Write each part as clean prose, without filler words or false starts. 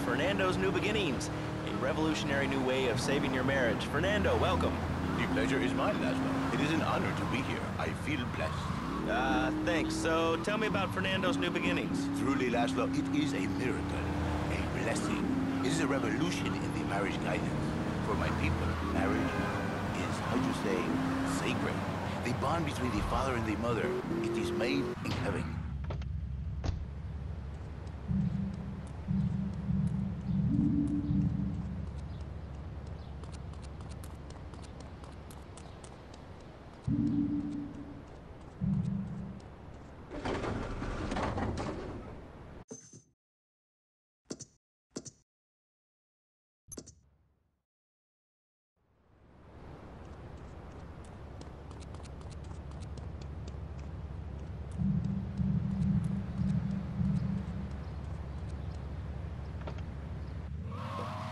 Fernando's New Beginnings, a revolutionary new way of saving your marriage. Fernando, welcome. The pleasure is mine, Laszlo. It is an honor to be here. I feel blessed. Thanks. So tell me about Fernando's New Beginnings. Truly, Laszlo, it is a miracle, a blessing. It is a revolution in the marriage guidance. For my people, marriage is, how to say, sacred. The bond between the father and the mother. It is made in heaven.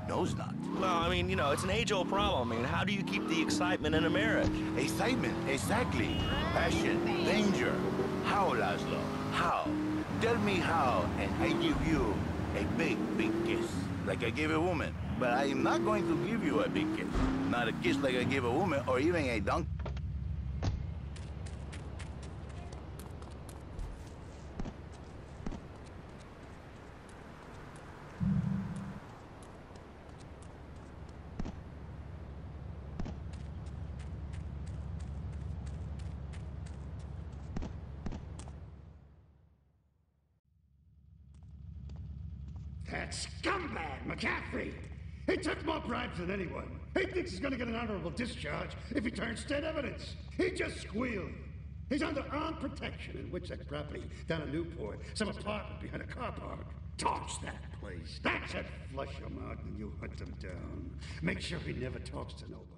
Knows not. Well, I mean, you know, it's an age-old problem. I mean, how do you keep the excitement in a marriage? Excitement, exactly. Passion, danger. How, Laszlo? How? Tell me how, and I give you a big, big kiss, like I gave a woman. But I am not going to give you a big kiss. Not a kiss like I gave a woman, or even a donkey. That scumbag, McCaffrey! He took more bribes than anyone. He thinks he's gonna get an honorable discharge if he turns state evidence. He just squealed. He's under armed protection in Witsec property down in Newport, some apartment behind a car park. Torch that place. That's it. Flush him out and you hunt him down. Make sure he never talks to nobody.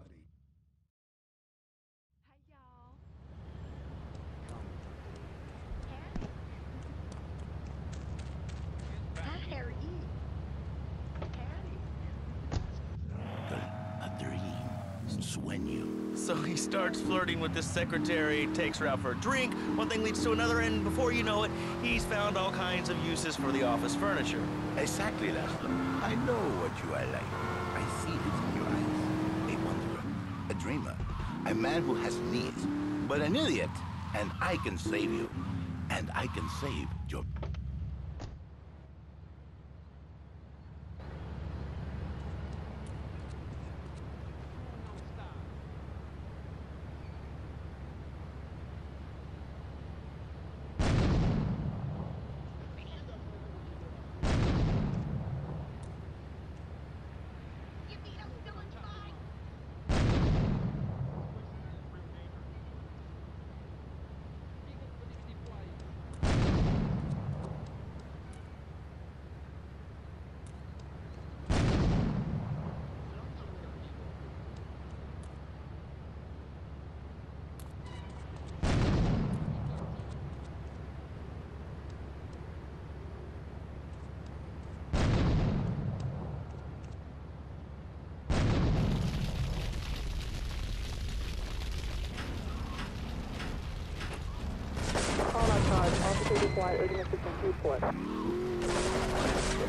So he starts flirting with this secretary, takes her out for a drink, one thing leads to another, and before you know it, he's found all kinds of uses for the office furniture. Exactly, Laszlo. I know what you are like. I see it in your eyes. A wanderer, a dreamer, a man who has needs, but an idiot. And I can save you. And I can save your...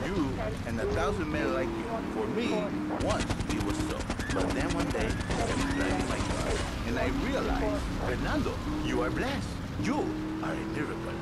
You and 1,000 men like you. For me, once it was so. But then one day, I was driving my car, and I realized, Fernando, you are blessed. You are a miracle.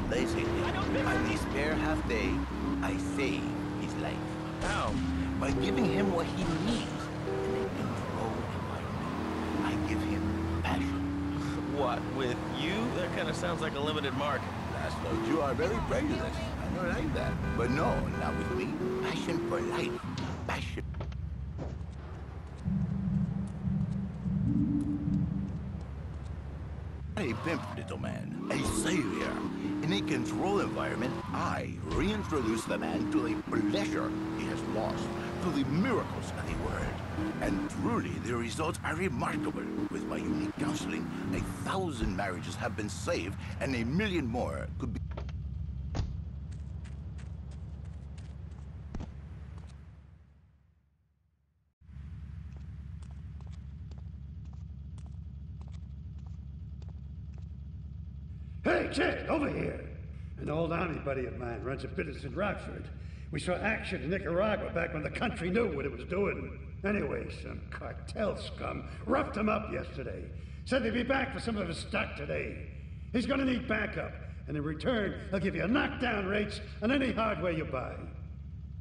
Basically, on this spare half day, I save his life. How? By giving him what he needs in a controlled environment. I give him passion. What, with you? That kind of sounds like a limited market. Laszlo, you are very prejudiced. I don't like that. But no, not with me. Passion for life. Passion. A pimp, little man. A savior. In a controlled environment, I reintroduce the man to the pleasure he has lost, to the miracles of the world. And truly, the results are remarkable. With my unique counseling, 1,000 marriages have been saved, and 1 million more could be... Hey, kid, over here! An old army buddy of mine runs a business in Rockford. We saw action in Nicaragua back when the country knew what it was doing. Anyway, some cartel scum roughed him up yesterday. Said they'd be back for some of his stock today. He's gonna need backup, and in return, he'll give you knockdown rates on any hardware you buy.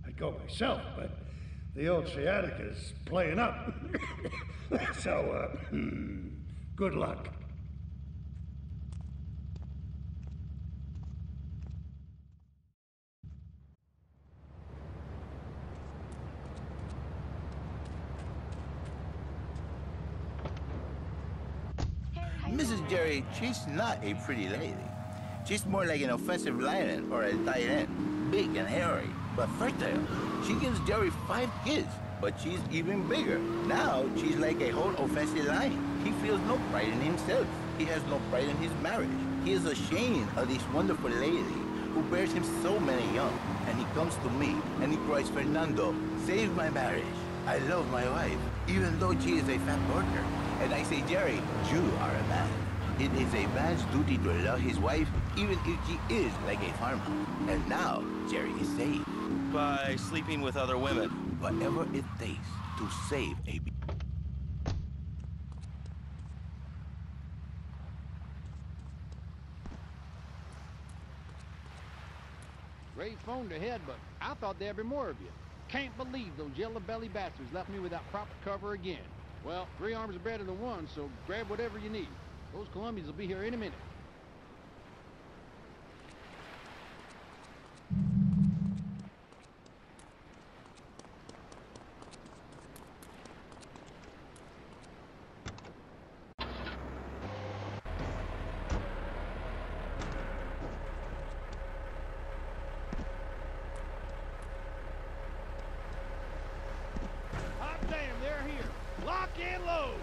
I'd go myself, but the old sciatica's playing up. So, good luck. Mrs. Jerry, she's not a pretty lady. She's more like an offensive lion or a tight end. Big and hairy, but fertile. She gives Jerry 5 kids, but she's even bigger. Now, she's like a whole offensive lion. He feels no pride in himself. He has no pride in his marriage. He is ashamed of this wonderful lady who bears him so many young. And he comes to me and he cries, Fernando, save my marriage. I love my wife, even though she is a fat worker. And I say, Jerry, you are a man. It is a man's duty to love his wife, even if she is like a farmer. And now, Jerry is saved. By sleeping with other women. Whatever it takes to save a... Great phone ahead, but I thought there'd be more of you. Can't believe those yellow-belly bastards left me without proper cover again. Well, 3 arms are better than 1, so grab whatever you need. Those Colombians will be here any minute. Hot damn, they're here. Lock and load.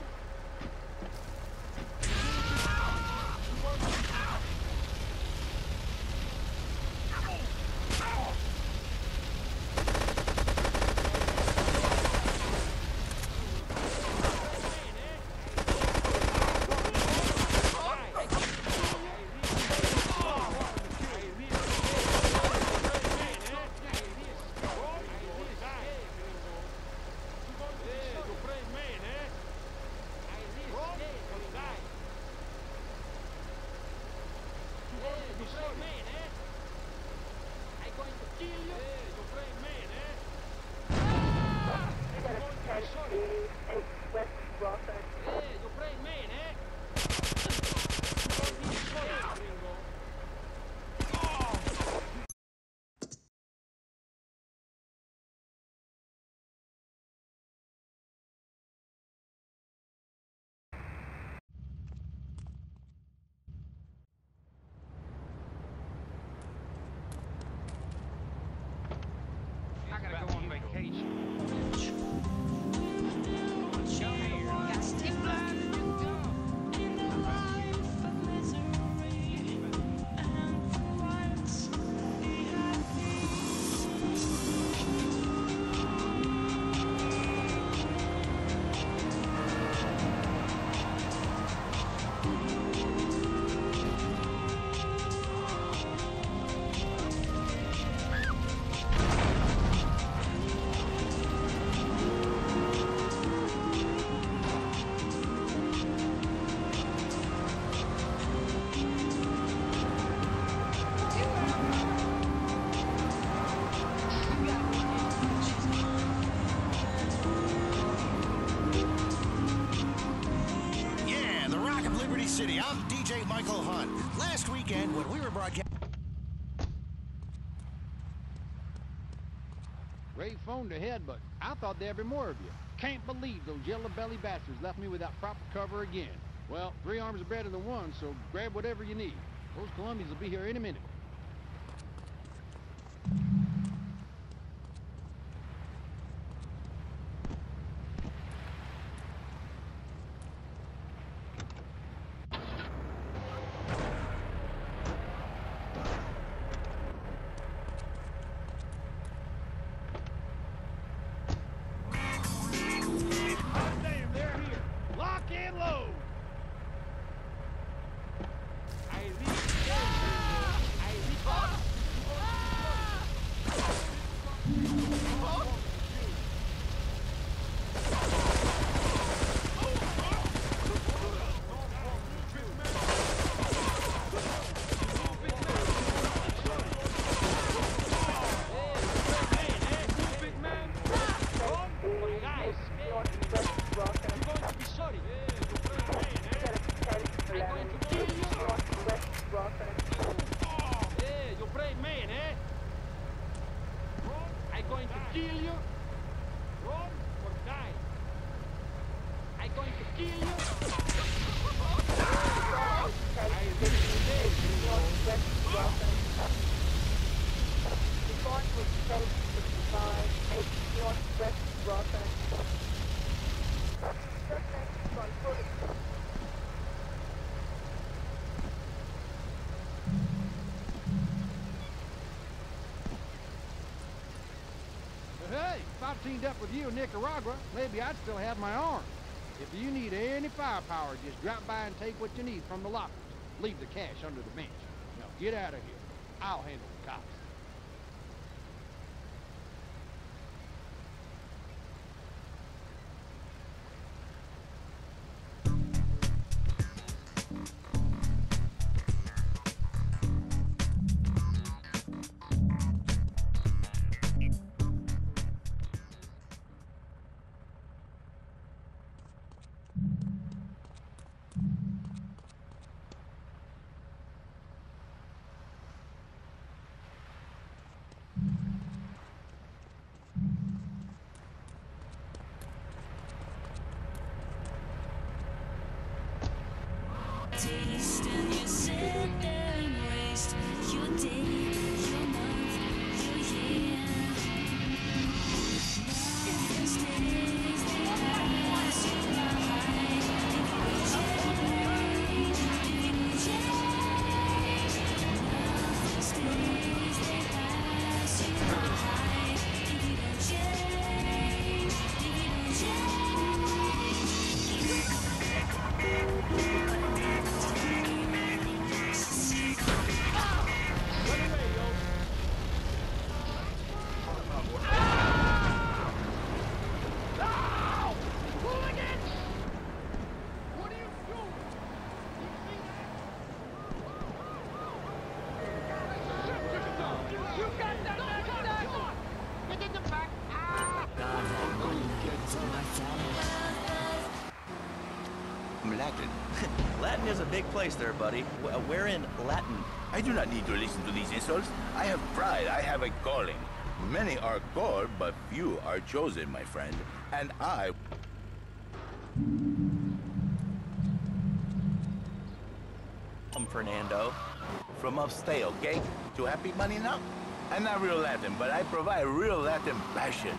I gotta go on vacation. weekend when we were broadcasting. Ray phoned ahead, but I thought there'd be more of you. Can't believe those yellow-belly bastards left me without proper cover again. Well, 3 arms are better than 1, so grab whatever you need. Those Colombians will be here any minute. Hey, if I teamed up with you in Nicaragua, maybe I'd still have my arm. If you need any firepower, just drop by and take what you need from the lockers. Leave the cash under the bench. Now get out of here. I'll handle the cops. Taste and you sit there and waste your day, your month, your year. If those days they pass you by, if you change, those days they pass you by, if you don't change, if you don't change. I'm Latin. Latin is a big place there, buddy. We're in Latin. I do not need to listen to these insults. I have pride. I have a calling. Many are called, but few are chosen, my friend. And I... I'm Fernando. From upstate, okay? To happy money now? I'm not real Latin, but I provide real Latin passion.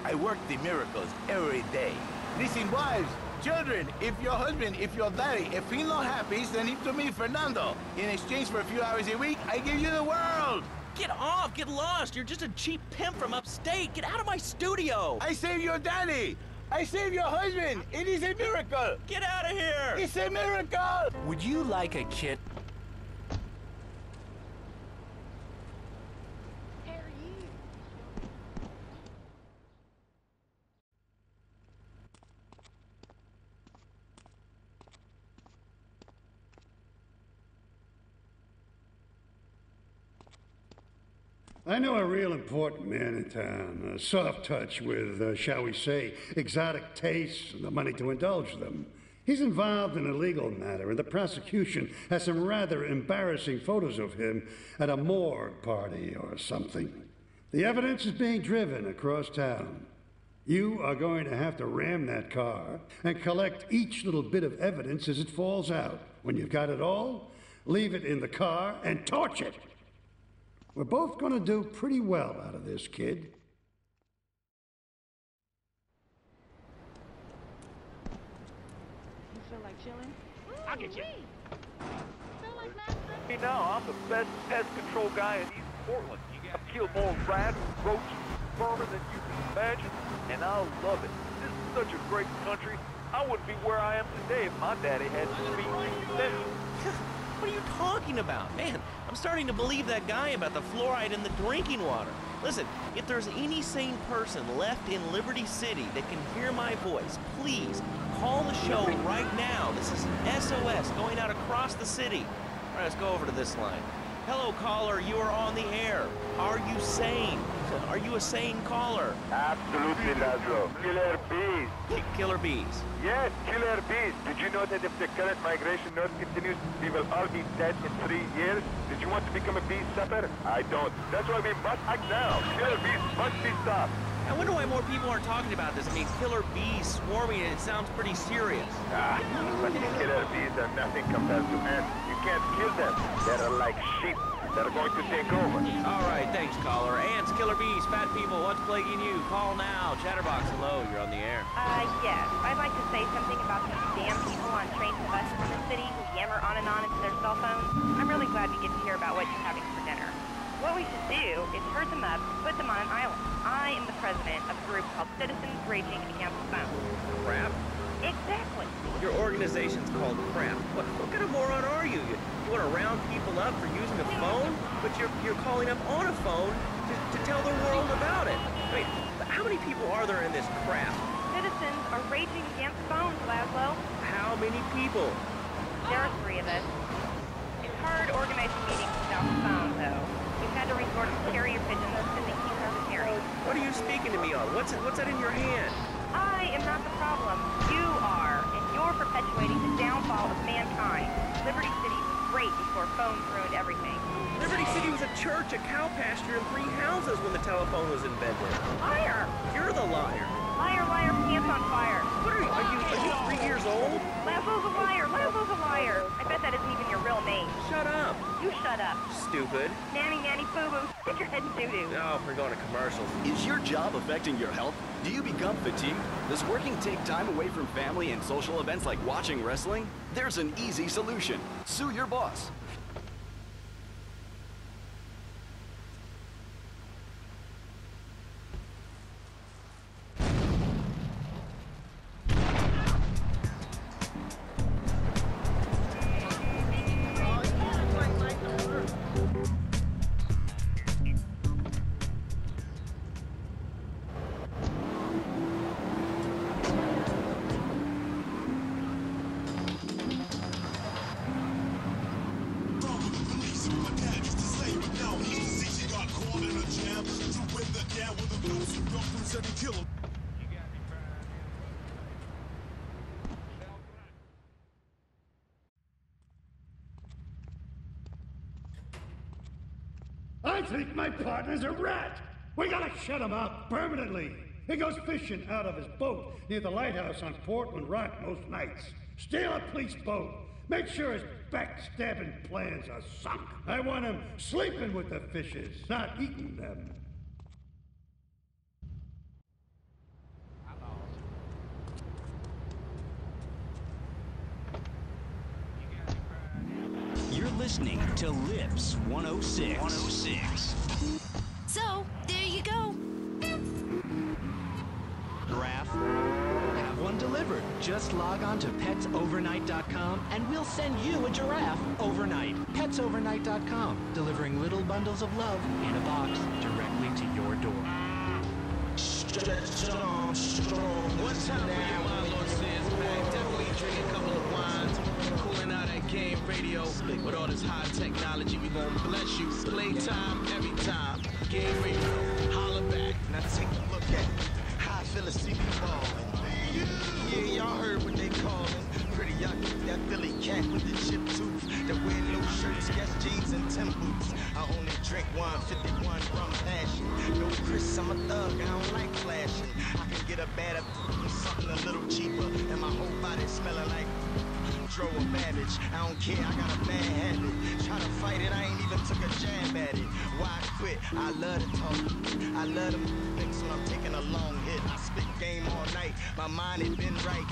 I work the miracles every day. Listen, wives, children, if your husband, if your daddy, if he's not happy, send him to me, Fernando. In exchange for a few hours a week, I give you the world. Get off! Get lost! You're just a cheap pimp from upstate! Get out of my studio! I saved your daddy! I saved your husband! It is a miracle! Get out of here! It's a miracle! Would you like a kid? I know a real important man in town, a soft touch with, shall we say, exotic tastes and the money to indulge them. He's involved in a legal matter, and the prosecution has some rather embarrassing photos of him at a morgue party or something. The evidence is being driven across town. You are going to have to ram that car and collect each little bit of evidence as it falls out. When you've got it all, leave it in the car and torch it. We're both going to do pretty well out of this, kid. You feel like chilling? I'll get you. Feel like master? Hey, now, I'm the best pest control guy in East Portland. I've killed more rats, roaches, vermin than you can imagine, and I love it. This is such a great country. I wouldn't be where I am today if my daddy hadn't beat me then. What are you talking about? Man, I'm starting to believe that guy about the fluoride in the drinking water. Listen, if there's any sane person left in Liberty City that can hear my voice, please call the show right now. This is an SOS going out across the city. All right, let's go over to this line. Hello, caller. You are on the air. Are you sane? Are you a sane caller? Absolutely, Laszlo. Killer bees. Killer bees. Yes, killer bees. Did you know that if the current migration north continues, we will all be dead in 3 years? Did you want to become a bee stopper? I don't. That's why we must act now. Killer bees must be stopped. I wonder why more people aren't talking about this. I mean, killer bees swarming, and it sounds pretty serious. But these killer bees are nothing compared to ants. You can't kill them. They're like sheep. They're going to take over. All right, thanks, caller. Ants, killer bees, fat people, what's plaguing you? Call now. Chatterbox, hello, you're on the air. Yes. I'd like to say something about these damn people on trains and buses in the city who yammer on and on into their cell phones. I'm really glad we get to hear about what you're having for dinner. What we should do is herd them up and put them on an island. I am the president of a group called Citizens Raging Against Phones. Crap? Exactly. Your organization's called Crap. What kind of moron are you? You want to round people up for using a phone? But you're calling up on a phone to tell the world about it. I mean, how many people are there in this crap? Citizens are raging against phones, Laszlo. How many people? There are 3 of us. It's hard organizing meetings without the phone, though. We've had to resort to carrier pigeons to the keep military. What are you speaking to me on? What's that in your hand? I am not the problem. You are, and you're perpetuating the downfall of mankind. Liberty City was great before phones ruined everything. Liberty City was a church, a cow pasture, and 3 houses when the telephone was invented. Liar! You're the liar. Liar, liar, pants on fire. What are you 3 years old? Laszlo's a liar, Laszlo's a liar. I bet that isn't even your real name. Shut up. You shut up. Stupid. Nanny, nanny, boo-boo. Stick your head in doo-doo. Oh, we're going to commercials. Is your job affecting your health? Do you become fatigued? Does working take time away from family and social events like watching wrestling? There's an easy solution. Sue your boss. I think my partner's a rat. We gotta shut him up permanently. He goes fishing out of his boat near the lighthouse on Portland Rock most nights. Steal a police boat. Make sure his backstabbing plans are sunk. I want him sleeping with the fishes, not eating them. You're listening to Lips 106. So, there you go. Giraffe. Have one delivered. Just log on to petsovernight.com and we'll send you a giraffe overnight. Petsovernight.com, delivering little bundles of love in a box directly to your door. One time for your wild Lord says, man, definitely drink a couple of wines, cooling out at game radio with all this high technology. We gonna bless you. Playtime every time. Game radio, holla back. Now take a look at how I feel a CB ball. Yeah, y'all heard what they callin'. with the chip tooth. That wear no shirts, guess jeans and Tim boots. I only drink 151 rum passion. No Chris, I'm a thug, I don't like flashing. I can get a bad with something a little cheaper. And my whole body smelling like Dro or Babbage. I don't care, I got a bad habit. Try to fight it, I ain't even took a jab at it. Why quit? I love to talk. I love to mix when I'm taking a long hit. I spit game all night, my mind ain't been right.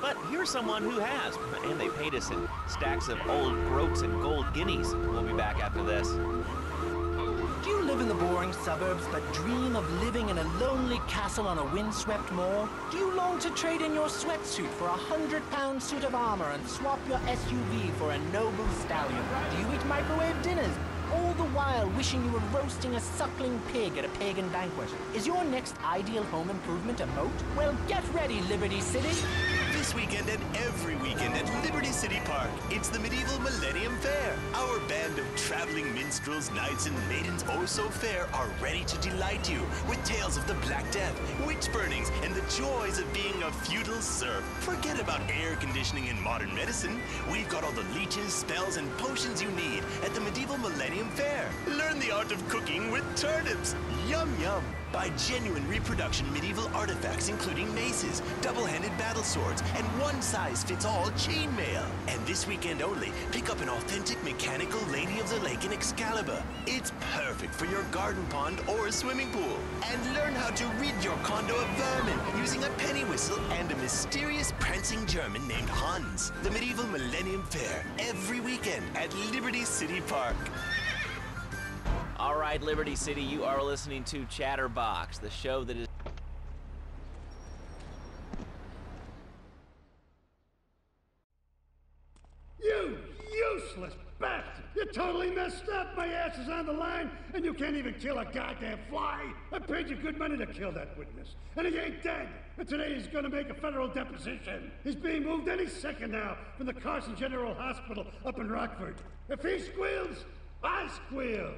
But here's someone who has, and they paid us in stacks of old groats and gold guineas. We'll be back after this. Do you live in the boring suburbs but dream of living in a lonely castle on a windswept moor? Do you long to trade in your sweatsuit for a 100-pound suit of armor and swap your SUV for a noble stallion? Do you eat microwave dinners, all the while wishing you were roasting a suckling pig at a pagan banquet? Is your next ideal home improvement a moat? Well, get ready, Liberty City! This weekend and every weekend at Liberty City Park, it's the Medieval Millennium Fair. Our band of traveling minstrels, knights, and maidens oh so fair are ready to delight you with tales of the Black Death, witch burnings, and the joys of being a feudal serf. Forget about air conditioning and modern medicine. We've got all the leeches, spells, and potions you need at the Medieval Millennium Fair. Learn the art of cooking with turnips. Yum yum. Buy genuine reproduction medieval artifacts including maces, double-handed battle swords, and one-size-fits-all chainmail. And this weekend only, pick up an authentic mechanical Lady of the Lake in Excalibur. It's perfect for your garden pond or a swimming pool. And learn how to rid your condo of vermin using a penny whistle and a mysterious prancing German named Hans. The Medieval Millennium Fair, every weekend at Liberty City Park. All right, Liberty City, you are listening to Chatterbox, the show that is... You useless bastard! You totally messed up! My ass is on the line, and you can't even kill a goddamn fly! I paid you good money to kill that witness, and he ain't dead! And today he's gonna make a federal deposition! He's being moved any second now from the Carson General Hospital up in Rockford. If he squeals, I squeal!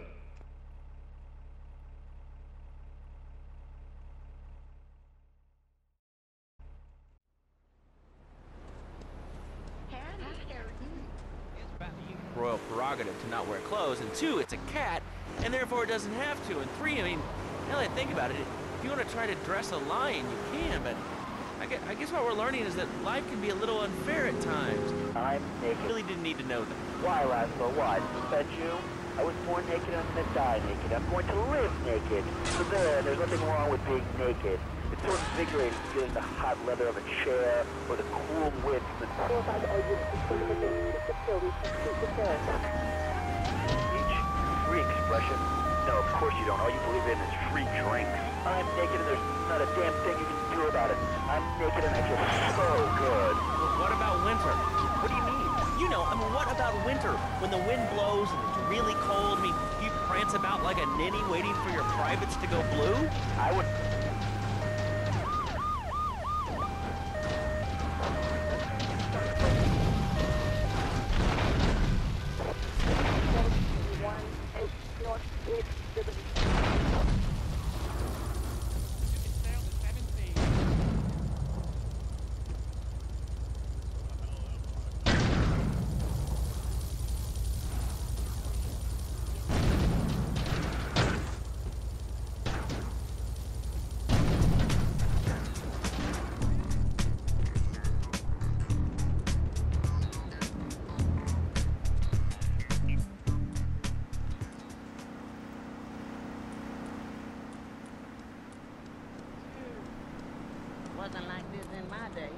royal prerogative to not wear clothes, and 2, it's a cat, and therefore it doesn't have to, and 3, I mean, now that I think about it, if you want to try to dress a lion, you can, but I guess what we're learning is that life can be a little unfair at times. I'm naked. I really didn't need to know that. Why, Laszlo? Why? Suspend you? I was born naked, I'm gonna die naked. I'm going to live naked. So there's nothing wrong with being naked. It's so invigorating feeling the hot leather of a chair or the cool wind from the... Speech? Free expression? No, of course you don't. All you believe in is free drinks. I'm naked and there's not a damn thing you can do about it. I'm naked and I feel so good. Well, what about winter? What do you mean? You know, I mean, what about winter? When the wind blows and it's really cold, I mean, you prance about like a ninny waiting for your privates to go blue? I would... Wasn't like this in my day.